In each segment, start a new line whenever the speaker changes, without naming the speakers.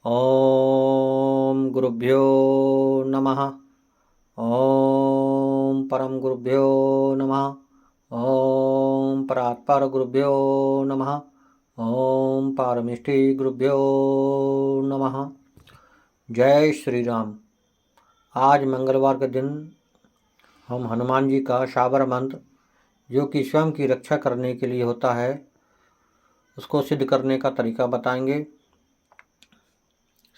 ओम गुरुभ्यो नमः। ओम परम गुरुभ्यो नमः। ओम परात्पर गुरुभ्यो नमः। ओम पारमिष्टि गुरुभ्यो नमः। जय श्री राम। आज मंगलवार के दिन हम हनुमान जी का शाबर मंत्र, जो कि स्वयं की रक्षा करने के लिए होता है, उसको सिद्ध करने का तरीका बताएंगे।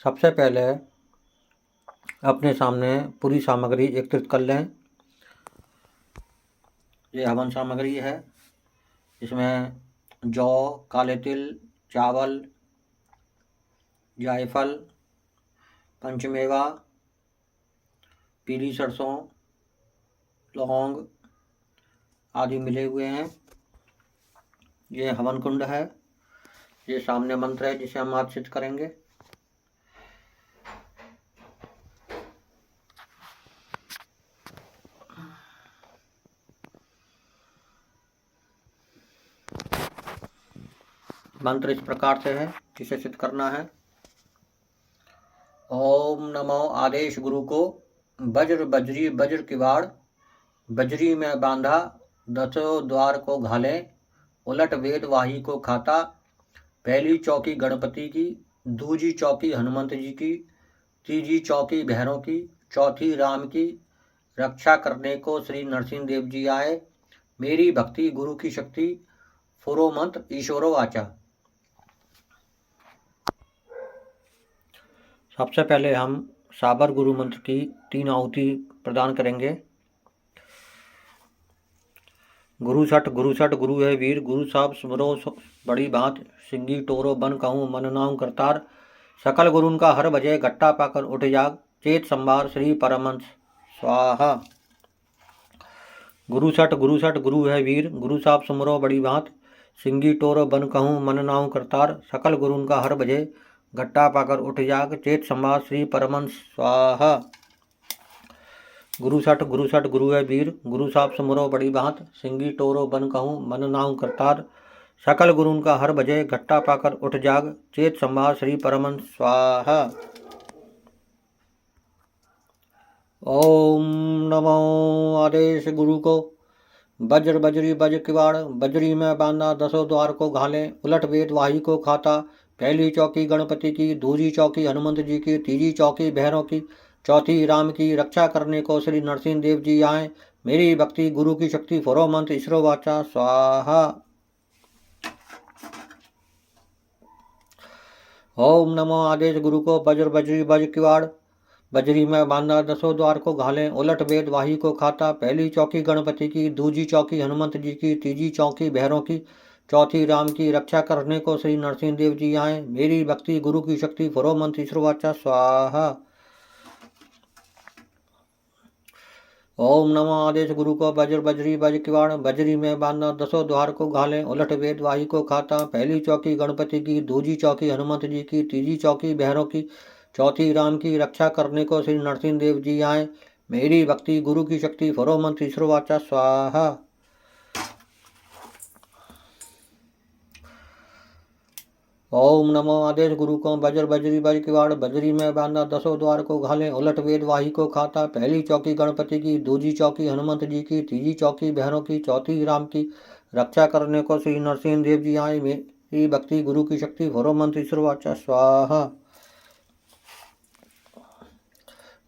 सबसे पहले अपने सामने पूरी सामग्री एकत्रित कर लें। ये हवन सामग्री है। इसमें जौ, काले तिल, चावल, जायफल, पंचमेवा, पीली सरसों, लौंग आदि मिले हुए हैं। ये हवन कुंड है। ये सामने मंत्र है जिसे हम आज सिद्ध करेंगे। मंत्र इस प्रकार से है जिसे सिद्ध करना है। ओम नमो आदेश गुरु को, वज्र बजरी वज्र किवाड़, बजरी में बांधा दसों द्वार को घाले, उलट वेद वाही को खाता, पहली चौकी गणपति की, दूजी चौकी हनुमंत जी की, तीजी चौकी भैरों की, चौथी राम की, रक्षा करने को श्री नरसिंह देव जी आए, मेरी भक्ति गुरु की शक्ति, फुरो मंत्र ईश्वरो वाचा। सबसे पहले हम साबर गुरु मंत्र की 3 आहुति प्रदान करेंगे। गुरु सठ गुरु है वीर, गुरु साहब सुमरो बड़ी बात, सिंगी टोरो बन कहूँ मन नाम करतार, सकल गुरुन का हर बजे घट्टा पाकर उठ जाग, चेत संभार श्री परमंश स्वाहा। गुरु सठ गुरु है वीर, गुरु साहब सुमरो बड़ी बात, सिंगी टोरो बन कहूँ मन नाम करतार, सकल गुरुन का हर बजे घट्टा पाकर उठ जाग, चेत संभार श्री परमंश स्वाहा। गुरु सठ गुरु है वीर, गुरु साहब सुमरो बड़ी बात, सिंगी टोरो बन कहूँ मन नाम करतार, सकल गुरुन का हर बजे घट्टा पाकर उठ जाग, चेत संभार श्री परमंश स्वाहा। ओम नमो आदेश गुरु को, वज्र बजरी वज्र किवाड़, बजरी में बांधा दसों द्वार को घाले, उलट वेद वाही को खाता, पहली चौकी गणपति की, दूसरी चौकी हनुमंत जी की, तीजी चौकी भैरों की, चौथी राम की, रक्षा करने को श्री नरसिंह देव जी आए, मेरी भक्ति गुरु की शक्ति, फुरो मंत्र ईश्वरो वाचा स्वाहा। ओम नमो आदेश गुरु को, वज्र बजरी वज्र किवाड़, बजरी में बांधा दसों द्वार को घाले, उलट वेद वाही को खाता, पहली चौकी गणपति की, दूजी चौकी हनुमंत जी की, तीजी चौकी भैरों की, चौथी राम की, रक्षा करने को श्री नरसिंह देव जी आए, मेरी भक्ति गुरु की शक्ति, फुरो मंत्र ईश्वर वाचा स्वाहा। ओम नमो आदेश गुरु को, वज्र बजरी वज्र किवाड़, बजरी में बांधा दसों द्वार को घाले, उलट वेद वाही को खाता, पहली चौकी गणपति की, दूजी चौकी हनुमंत जी की, तीजी चौकी भैरों की, चौथी राम की, रक्षा करने को श्री नरसिंह देव जी आए, मेरी भक्ति गुरु की शक्ति, फुरो मंत्र ईश्वर वाचा स्वाहा। ओम नमो आदेश गुरु को, वज्र बजरी वज्र किवाड़, बजरी में बांधा दसों द्वार को घाले, उलट वेद वाही को खाता, पहली चौकी गणपति की, दूजी चौकी हनुमंत जी की, तीजी चौकी भैरों की, चौथी राम की, रक्षा करने को श्री नरसिंह देव जी आए, मेरी भक्ति गुरु की शक्ति, फुरो मंत्र ईश्वर वाचा स्वाहा।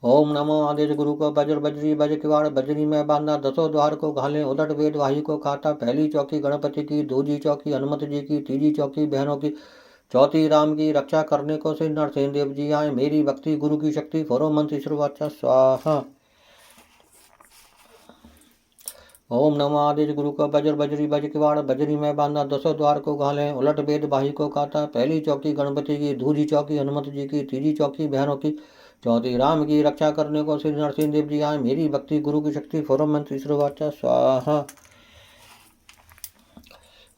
ओम नमो आदेश गुरु को, वज्र बजरी वज्र किवाड़, बजरी में बांधा दसों द्वार को घाले, उलट वेद वाही को खाता, पहली चौकी गणपति की, दूजी चौकी हनुमत जी की, तीजी चौकी बहनों की, चौथी राम की, रक्षा करने को श्री नरसिंह देव जी आए, मेरी भक्ति गुरु की शक्ति, फुरो मंत्र ईश्वर वाचा स्वाहा। ओम नमो आदेश गुरु को, वज्र बजरी वज्र किवाड़, बजरी में बांधा दसों द्वार को घाले, उलट वेद वाही को खाता, पहली चौकी गणपति की, दूजी चौकी हनुमत जी की, तीजी चौकी बहनों की, चौथी राम की, रक्षा करने को श्री नरसिंह देव जी आए, मेरी भक्ति गुरु की शक्ति, फुरो मंत्र ईश्वर वाचा स्वाहा।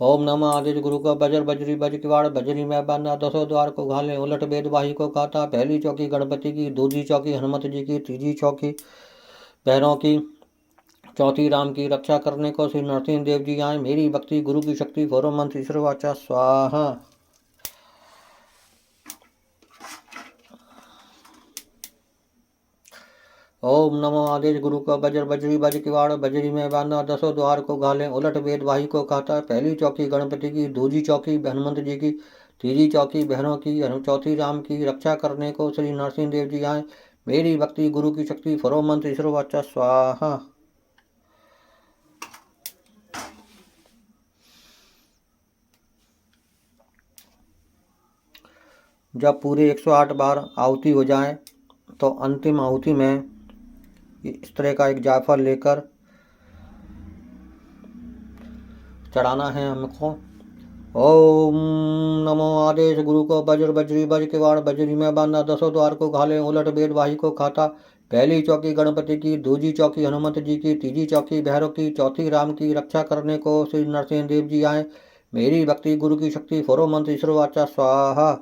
ओम नमो आदेश गुरु को, वज्र बजरी वज्र किवाड़, बजरी में बांधा दसों द्वार को घाले, उलट वेद वाही को खाता, पहली चौकी गणपति की, दूसरी चौकी हनुमत जी की, तीजी चौकी बहनों की, चौथी राम की, रक्षा करने को श्री नरसिंह देव जी आए, मेरी भक्ति गुरु की शक्ति, फुरो मंत्र ईश्वर वाचा स्वाहा। ओम नमो आदेश गुरु को बजर बजरी बज किवाड़ बजरी में बांधा दसों द्वार को घाले उलट वेद वाही को खाता। पहली चौकी गणपति की, दूसरी चौकी हनुमंत जी की, तीसरी चौकी बहनों की, चौथी राम की। रक्षा करने को श्री नरसिंह देव जी आए। मेरी भक्ति गुरु की शक्ति फरो मंत्र ईश्वर वाचा स्वाहा। जब पूरे 108 बार आहुति हो जाए तो अंतिम आहुति में इस तरह का एक जायफल लेकर चढ़ाना है हमको। ओम नमो आदेश गुरु को बजर बजरी बज किवाड़ बजरी में बांधा दसों द्वार को घाले उलट वेद वाही को खाता। पहली चौकी गणपति की, दूसरी चौकी हनुमंत जी की, तीसरी चौकी भैरव की, चौथी राम की। रक्षा करने को श्री नरसिंह देव जी आए। मेरी भक्ति गुरु की शक्ति फरो मंत्र ईश्वर वाचा स्वाहा।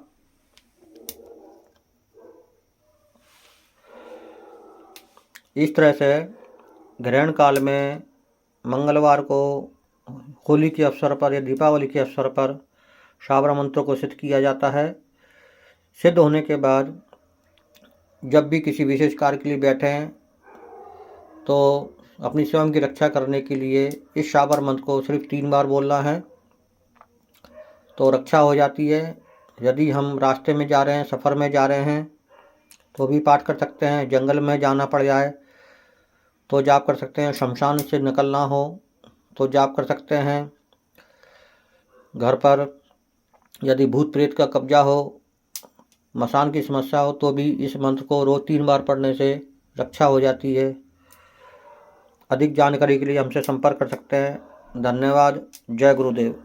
इस तरह से ग्रहण काल में मंगलवार को होली के अवसर पर या दीपावली के अवसर पर श्रावण मंत्रों को सिद्ध किया जाता है। सिद्ध होने के बाद जब भी किसी विशेष कार्य के लिए बैठें तो अपनी स्वयं की रक्षा करने के लिए इस श्रावण मंत्र को सिर्फ 3 बार बोलना है तो रक्षा हो जाती है। यदि हम रास्ते में जा रहे हैं, सफ़र में जा रहे हैं तो भी पाठ कर सकते हैं। जंगल में जाना पड़ जाए तो जाप कर सकते हैं। शमशान से निकलना हो तो जाप कर सकते हैं। घर पर यदि भूत प्रेत का कब्जा हो, मसान की समस्या हो तो भी इस मंत्र को रोज़ 3 बार पढ़ने से रक्षा हो जाती है। अधिक जानकारी के लिए हमसे संपर्क कर सकते हैं। धन्यवाद। जय गुरुदेव।